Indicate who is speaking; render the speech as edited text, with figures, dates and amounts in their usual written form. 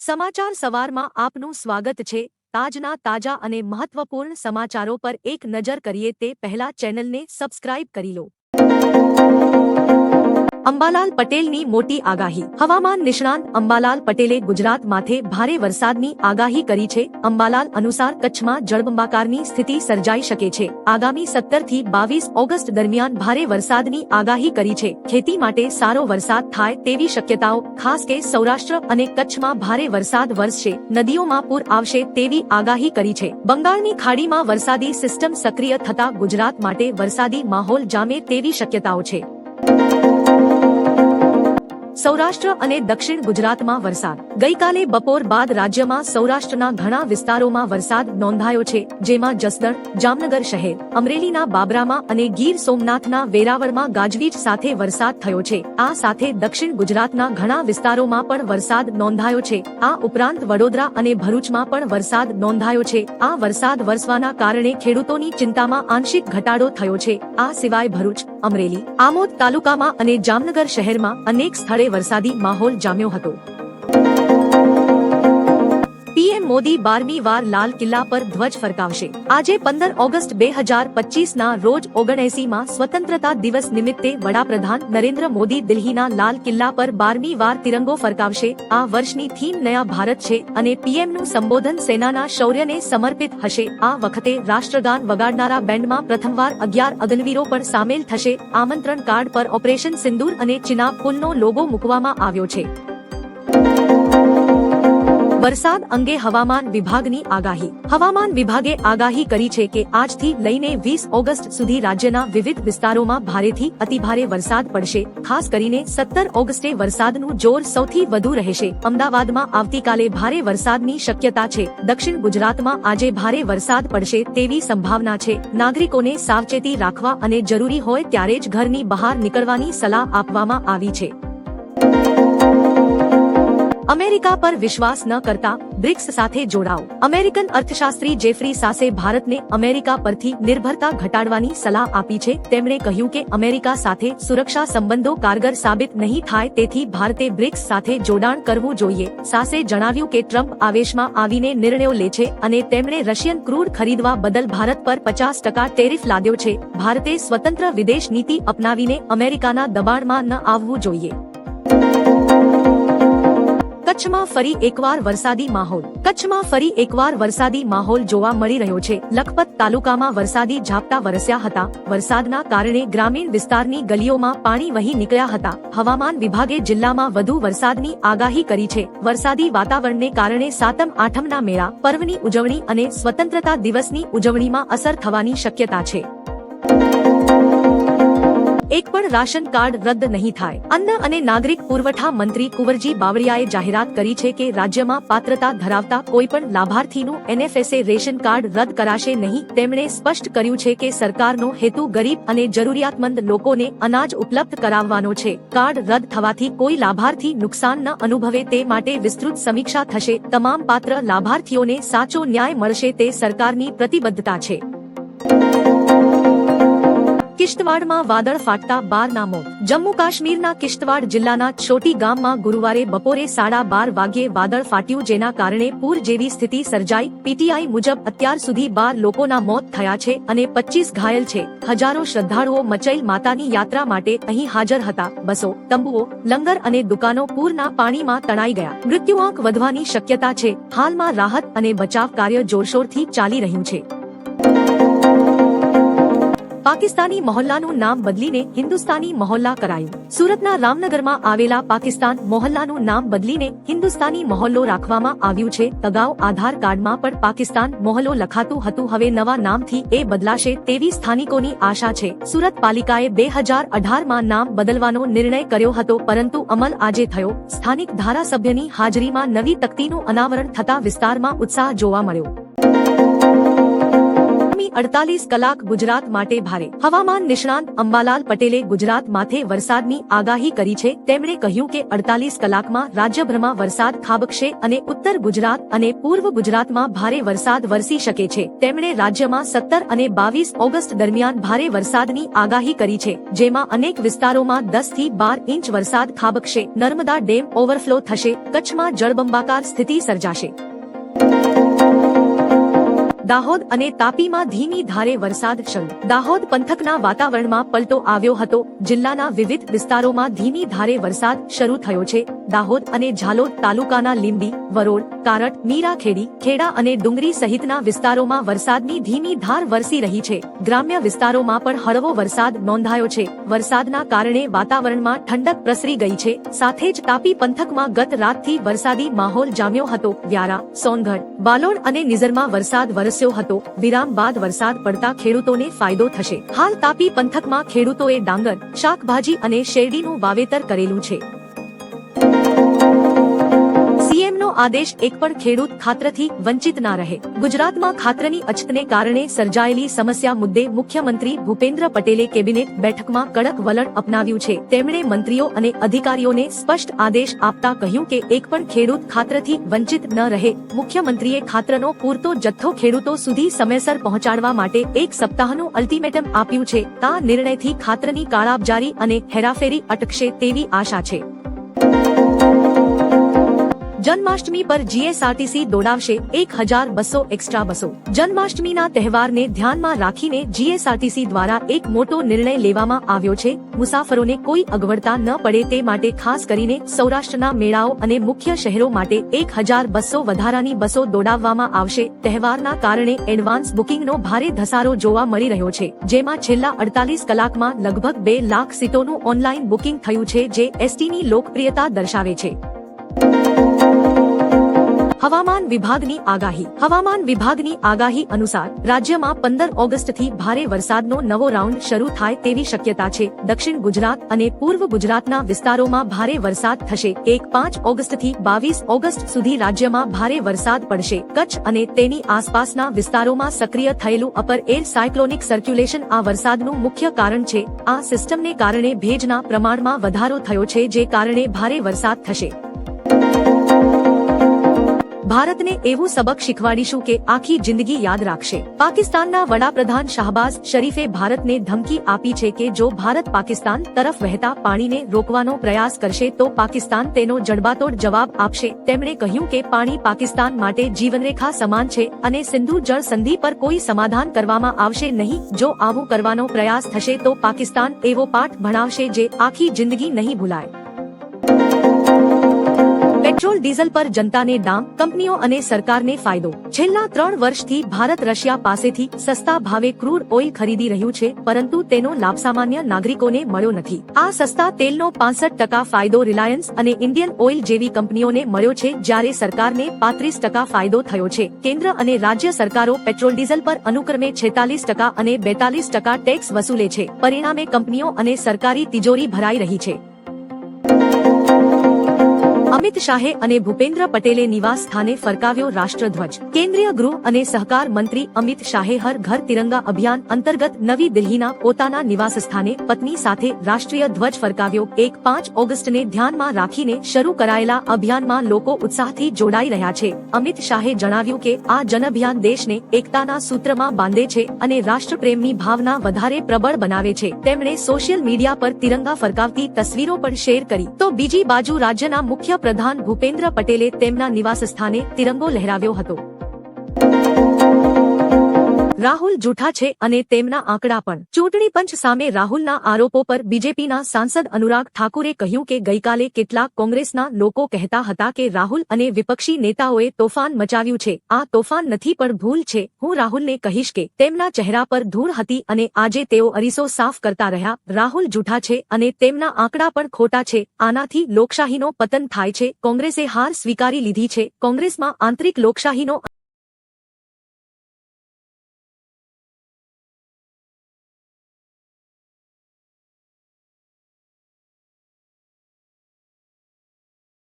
Speaker 1: સમાચાર સવારમાં આપનું સ્વાગત છે। તાજના તાજા અને મહત્વપૂર્ણ સમાચારો પર એક નજર કરીએ તે પહેલા ચેનલને સબસ્ક્રાઇબ કરી લો। અંબાલાલ પટેલની મોટી આગાહી। હવામાન નિષ્ણાંત અંબાલાલ પટેલે ગુજરાત માથે ભારે વરસાદની આગાહી કરી છે। અંબાલાલ અનુસાર કચ્છમાં જળબંબાકારની સ્થિતિ સર્જાઈ શકે છે। આગામી 17 થી 22 ઓગસ્ટ દરમિયાન ભારે વરસાદની આગાહી કરી છે। ખેતી માટે સારો વરસાદ થાય તેવી શક્યતાઓ, ખાસ કે સૌરાષ્ટ્ર અને કચ્છમાં ભારે વરસાદ વરસશે। નદીઓમાં પૂર આવશે તેવી આગાહી કરી છે। બંગાળની ખાડીમાં વરસાદી સિસ્ટમ સક્રિય થતા ગુજરાત માટે વરસાદી માહોલ જામે તેવી શક્યતાઓ છે। સૌરાષ્ટ્ર અને દક્ષિણ ગુજરાતમાં વરસાદ। ગઈકાલે બપોર બાદ રાજ્યમાં સૌરાષ્ટ્રના ઘણા વિસ્તારોમાં વરસાદ નોંધાયો છે, જેમાં જસદણ, જામનગર શહેર, અમરેલીના બાબરામાં અને ગીર સોમનાથના વેરાવળમાં ગાજવીજ સાથે વરસાદ થયો છે। આ સાથે દક્ષિણ ગુજરાતના ઘણા વિસ્તારોમાં પણ વરસાદ નોંધાયો છે। આ ઉપરાંત વડોદરા અને ભરૂચમાં પણ વરસાદ નોંધાયો છે। આ વરસાદ વરસવાના કારણે ખેડૂતોની ચિંતામાં આંશિક ઘટાડો થયો છે। આ સિવાય ભરૂચ, અમરેલી, આમોદ તાલુકામાં અને જામનગર શહેરમાં અનેક સ્થળે વરસાદી માહોલ જામ્યો હતો। પીએમ મોદી 12મી વાર લાલ કિલ્લા પર ધ્વજ ફરકાવશે। આજે 15 ઓગસ્ટ 2025 ના રોજ 79માં સ્વતંત્રતા દિવસ નિમિત્તે વડાપ્રધાન નરેન્દ્ર મોદી દિલ્હીના લાલ કિલ્લા પર 12મી વાર તિરંગો ફરકાવશે। આ વર્ષની થીમ નયા ભારત છે અને પીએમનું સંબોધન સેનાના શૌર્યને સમર્પિત હશે। આ વખતે રાષ્ટ્રગાન વગાડનારા બેન્ડમાં પ્રથમવાર 11 અગ્નિવીરો પણ સામેલ થશે। આમંત્રણ કાર્ડ પર ઓપરેશન સિંદૂર અને ચિનાબ પુલનો લોગો મૂકવામાં આવ્યો છે। વરસાદ અંગે હવામાન વિભાગની આગાહી। હવામાન વિભાગે આગાહી કરી છે કે આજથી લઈને 20 ઓગસ્ટ સુધી રાજ્યના વિવિધ વિસ્તારોમાં ભારેથી અતિભારે વરસાદ પડશે। ખાસ કરીને 17 ઓગસ્ટે વરસાદનું જોર સૌથી વધુ રહેશે। અમદાવાદમાં આવતીકાલે ભારે વરસાદની શક્યતા છે। દક્ષિણ ગુજરાતમાં આજે ભારે વરસાદ પડશે તેવી સંભાવના છે। નાગરિકોને સાવચેતી રાખવા અને જરૂરી હોય ત્યારે જ ઘરની બહાર નીકળવાની સલાહ આપવામાં આવી છે। અમેરિકા પર વિશ્વાસ ન કરતા બ્રિક્સ સાથે જોડાઓ। અમેરિકન અર્થશાસ્ત્રી જેફરી સાસે ભારતને અમેરિકા પરથી નિર્ભરતા ઘટાડવાની સલાહ આપી છે। તેમણે કહ્યું કે અમેરિકા સાથે સુરક્ષા સંબંધો કારગર સાબિત નહીં થાય, તેથી ભારતે બ્રિક્સ સાથે જોડાણ કરવું જોઈએ। સાસે જણાવ્યું કે ટ્રમ્પ આવેશમાં આવીને નિર્ણયો લે છે અને તેમણે રશિયન ક્રૂડ ખરીદવા બદલ ભારત પર 50% ટેરિફ લાદ્યો છે। ભારતે સ્વતંત્ર વિદેશ નીતિ અપનાવીને અમેરિકાના દબાણમાં ન આવવું જોઈએ। કચ્છમાં ફરી એકવાર વરસાદી માહોલ। કચ્છમાં ફરી એકવાર વરસાદી માહોલ જોવા મળી રહ્યો છે। લખપત તાલુકામાં વરસાદી ઝાપટા વરસ્યા હતા। વરસાદના કારણે ગ્રામીણ વિસ્તારની ગલીઓમાં પાણી વહી નીકળ્યા હતા। હવામાન વિભાગે જિલ્લામાં વધુ વરસાદની આગાહી કરી છે। વરસાદી વાતાવરણને કારણે સાતમ આઠમના મેળા પર્વની ઉજવણી અને સ્વતંત્રતા દિવસની ઉજવણીમાં અસર થવાની શક્યતા છે। એક પણ રાશન કાર્ડ રદ નહીં થાય। અન્ન અને નાગરિક પુરવઠા મંત્રી કુંવરજી બાવળિયાએ જાહેરાત કરી છે કે રાજ્યમાં પાત્રતા ધરાવતા કોઈપણ લાભાર્થીનું એનએફએસએ રેશન કાર્ડ રદ કરાશે નહીં। તેમણે સ્પષ્ટ કર્યું છે કે સરકારનો હેતુ ગરીબ અને જરૂરિયાતમંદ લોકોને અનાજ ઉપલબ્ધ કરાવવાનો છે। કાર્ડ રદ થવાથી કોઈ લાભાર્થી નુકસાન ન અનુભવે તે માટે વિસ્તૃત સમીક્ષા થશે। તમામ પાત્ર લાભાર્થીઓને સાચો ન્યાય મળશે તે સરકારની પ્રતિબદ્ધતા છે। કિશ્તવાડમાં વાદળ ફાટતા 12 ના મોત। જમ્મુ કાશ્મીરના કિશ્તવાડ જિલ્લાના છોટી ગામમાં ગુરુવારે બપોરે 12:30 વાગ્યે વાદળ ફાટ્યું, જેના કારણે પૂર જેવી સ્થિતિ સર્જાઈ। પીટીઆઈ મુજબ અત્યાર સુધી 12 લોકોના મોત થયા છે અને 25 ઘાયલ છે। હજારો શ્રદ્ધાળુઓ મચૈલ માતાની યાત્રા માટે અહીં હાજર હતા। બસો, તંબુઓ, લંગર અને દુકાનો પૂરના પાણીમાં તણાઈ ગયા। મૃત્યુઆંક વધવાની શક્યતા છે। હાલમાં રાહત અને બચાવ કાર્ય જોરશોરથી ચાલી રહ્યું છે। પાકિસ્તાની મોહલ્લાનું નામ બદલીને હિન્દુસ્તાની મોહલ્લા કરાયું। સુરતના રામનગરમાં આવેલા પાકિસ્તાન મોહલ્લાનું નામ બદલીને હિન્દુસ્તાની મોહલ્લો રાખવામાં આવ્યું છે। અગાઉ આધાર કાર્ડમાં પણ પાકિસ્તાન મોહલ્લો લખાતું હતું, હવે નવા નામથી એ બદલાશે તેવી સ્થાનિકોની આશા છે। સુરત પાલિકાએ 2018માં નામ બદલવાનો નિર્ણય કર્યો હતો, પરંતુ અમલ આજે થયો। સ્થાનિક ધારાસભ્યની હાજરીમાં નવી તકતીનું અનાવરણ થતા વિસ્તારમાં ઉત્સાહ જોવા મળ્યો। આગામી 48 કલાક ગુજરાત માટે ભારે હવામાન નિષ્ણાંત અંબાલાલ પટેલે ગુજરાત માથે વરસાદની આગાહી કરી છે। તેમણે કહ્યું કે 48 કલાકમાં રાજ્યભરમાં વરસાદ ખાબકશે અને ઉત્તર ગુજરાત અને પૂર્વ ગુજરાતમાં ભારે વરસાદ વરસી શકે છે। તેમણે રાજ્યમાં 17 અને 22 ઓગસ્ટ દરમિયાન ભારે વરસાદની આગાહી કરી છે, જેમાં અનેક વિસ્તારોમાં 10 થી 12 ઇંચ વરસાદ ખાબકશે। નર્મદા ડેમ ઓવરફ્લો થશે, કચ્છમાં જળબંબાકાર સ્થિતિ સર્જાશે। દાહોદ અને તાપીમાં ધીમી ધારે વરસાદ શરૂ। દાહોદ પંથકના વાતાવરણમાં પલટો આવ્યો હતો। જિલ્લાના વિવિધ વિસ્તારોમાં ધીમી ધારે વરસાદ શરૂ થયો છે। દાહોદ અને ઝાલોદ તાલુકાના લીંબડી, વરોડ, કારટ, મીરાખેડી, ખેડા અને ડુંગરી સહિતના વિસ્તારોમાં વરસાદની ધીમી ધાર વરસી રહી છે। ગ્રામ્ય વિસ્તારોમાં પણ હળવો વરસાદ નોંધાયો છે। વરસાદના કારણે વાતાવરણમાં ઠંડક પ્રસરી ગઈ છે। સાથે જ તાપી પંથકમાં ગત રાતથી વરસાદી માહોલ જામ્યો હતો। વ્યારા, સોનગઢ, બાલોડ અને નિઝરમાં વરસાદ વરસ્યો હતો। વિરામ બાદ વરસાદ પડતા ખેડૂતોને ફાયદો થશે। હાલ તાપી પંથકમાં ખેડૂતોએ ડાંગર, શાકભાજી અને શેરડીનું વાવેતર કરેલું છે। સીએમનો આદેશ, એક પણ ખેડૂત ખાતરથી વંચિત ના રહે। ગુજરાતમાં ખાતરની અછતને કારણે સર્જાયેલી સમસ્યા મુદ્દે મુખ્યમંત્રી ભૂપેન્દ્ર પટેલે કેબિનેટ બેઠકમાં કડક વલણ અપનાવ્યું છે। તેમણે મંત્રીઓ અને અધિકારીઓને સ્પષ્ટ આદેશ આપતા કહ્યું કે એક પણ ખેડૂત ખાતરથી વંચિત ન રહે। મુખ્યમંત્રીએ ખાતરનો પૂરતો જથ્થો ખેડૂતો સુધી સમયસર પહોંચાડવા માટે એક સપ્તાહનું અલ્ટિમેટમ આપ્યું છે। આ નિર્ણયથી ખાતરની કાળાબજારી અને હેરાફેરી અટકશે તેવી આશા છે। જન્માષ્ટમી પર જીએસઆરટીસી દોડાવશે 1200 એક્સ્ટ્રા બસો। જન્માષ્ટમીના તહેવારને ધ્યાનમાં રાખીને જીએસઆરટીસી દ્વારા એક મોટો નિર્ણય લેવામાં આવ્યો છે। મુસાફરોને કોઈ અગવડતા ન પડે તે માટે ખાસ કરીને સૌરાષ્ટ્રના મેળાઓ અને મુખ્ય શહેરો માટે 1200 વધારાની બસો દોડાવવામાં આવશે। તહેવારના કારણે એડવાન્સ બુકિંગનો ભારે ધસારો જોવા મળી રહ્યો છે, જેમાં છેલ્લા 48 કલાકમાં લગભગ 2 લાખ સીટોનું ઓનલાઈન બુકિંગ થયું છે, જે એસટીની લોકપ્રિયતા દર્શાવે છે। હવામાન વિભાગની આગાહી। હવામાન વિભાગની આગાહી અનુસાર રાજ્યમાં 15 ઓગસ્ટથી ભારે વરસાદનો નવો રાઉન્ડ શરૂ થાય તેવી શક્યતા છે। દક્ષિણ ગુજરાત અને પૂર્વ ગુજરાતના વિસ્તારોમાં ભારે વરસાદ થશે। 5 ઓગસ્ટથી 22 ઓગસ્ટ સુધી રાજ્યમાં ભારે વરસાદ પડશે। કચ્છ અને તેની આસપાસના વિસ્તારોમાં સક્રિય થયેલું અપર એર સાયક્લોનિક સર્ક્યુલેશન આ વરસાદનું મુખ્ય કારણ છે। આ સિસ્ટમને કારણે ભેજના પ્રમાણમાં વધારો થયો છે, જે કારણે ભારે વરસાદ થશે। ભારતને એવું સબક શીખવાડીશું કે આખી જિંદગી યાદ રાખશે। પાકિસ્તાનના વડાપ્રધાન શાહબાઝ શરીફે ભારતને ધમકી આપી છે કે જો ભારત પાકિસ્તાન તરફ વહેતા પાણીને રોકવાનો પ્રયાસ કરશે તો પાકિસ્તાન તેનો જડબાતોડ જવાબ આપશે। તેમણે કહ્યું કે પાણી પાકિસ્તાન માટે જીવનરેખા સમાન છે અને સિંધુ જળ સંધિ પર કોઈ સમાધાન કરવામાં આવશે નહીં। જો આવું કરવાનો પ્રયાસ થશે તો પાકિસ્તાન એવો પાઠ ભણાવશે જે આખી જિંદગી નહીં ભૂલાય। પેટ્રોલ ડીઝલ પર જનતાને ડામ, કંપનીઓ અને સરકારને ફાયદો। છેલ્લા 3 વર્ષથી ભારત રશિયા પાસેથી સસ્તા ભાવે ક્રૂડ ઓઇલ ખરીદી રહ્યું છે, પરંતુ તેનો લાભ સામાન્ય નાગરિકોને મળ્યો નથી। આ સસ્તા તેલનો 65% ફાયદો રિલાયન્સ અને ઇન્ડિયન ઓઇલ જેવી કંપનીઓને મળ્યો છે, જ્યારે સરકારને 35% ફાયદો થયો છે। કેન્દ્ર અને રાજ્ય સરકારો પેટ્રોલ ડીઝલ પર અનુક્રમે 46% અને 42% ટેક્સ વસૂલે છે। પરિણામે કંપનીઓ અને સરકારી તિજોરી ભરાઈ રહી છે। અમિત શાહે અને ભૂપેન્દ્ર પટેલે નિવાસ સ્થાને ફરકાવ્યો રાષ્ટ્રધ્વજ। કેન્દ્રીય ગૃહ અને સહકાર મંત્રી અમિત શાહે હર ઘર તિરંગા અભિયાન અંતર્ગત નવી દિલ્હીના પોતાના નિવાસ સ્થાને પત્ની સાથે રાષ્ટ્રીય ધ્વજ ફરકાવ્યો। 5 ઓગસ્ટને ધ્યાનમાં રાખીને શરૂ કરાયેલા અભિયાનમાં લોકો ઉત્સાહથી જોડાઈ રહ્યા છે। અમિત શાહે જણાવ્યું કે આ જનઅભિયાન દેશને એકતાના સૂત્રમાં બાંધે છે અને રાષ્ટ્રપ્રેમની ભાવના વધારે પ્રબળ બનાવે છે। તેમણે સોશિયલ મીડિયા પર તિરંગા ફરકાવતી તસવીરો પણ શેર કરી। તો બીજી બાજુ રાજ્યના મુખ્ય પ્રધાન ભૂપેન્દ્ર પટેલે તેમના નિવાસ સ્થાને તિરંગો લહેરાવ્યો હતો। રાહુલ જૂઠા છે અને તેમના આંકડા પણ। ચૂંટણી પંચ સામે રાહુલના આરોપો પર બીજેપીના સાંસદ અનુરાગ ઠાકુરે કહ્યું કે ગઈકાલે કેટલાક કોંગ્રેસના લોકો કહેતા હતા કે રાહુલ અને વિપક્ષી નેતાઓએ તોફાન મચાવ્યું છે। આ તોફાન નથી પણ ભૂલ છે। હું રાહુલને કહીશ કે તેમના ચહેરા પર ધૂળ હતી અને આજે તેઓ અરીસો સાફ કરતા રહ્યા। રાહુલ જૂઠા છે અને તેમના આંકડા પણ ખોટા છે। આનાથી લોકશાહીનો પતન થાય છે। કોંગ્રેસે હાર સ્વીકારી લીધી છે। કોંગ્રેસમાં આંતરિક લોકશાહીનો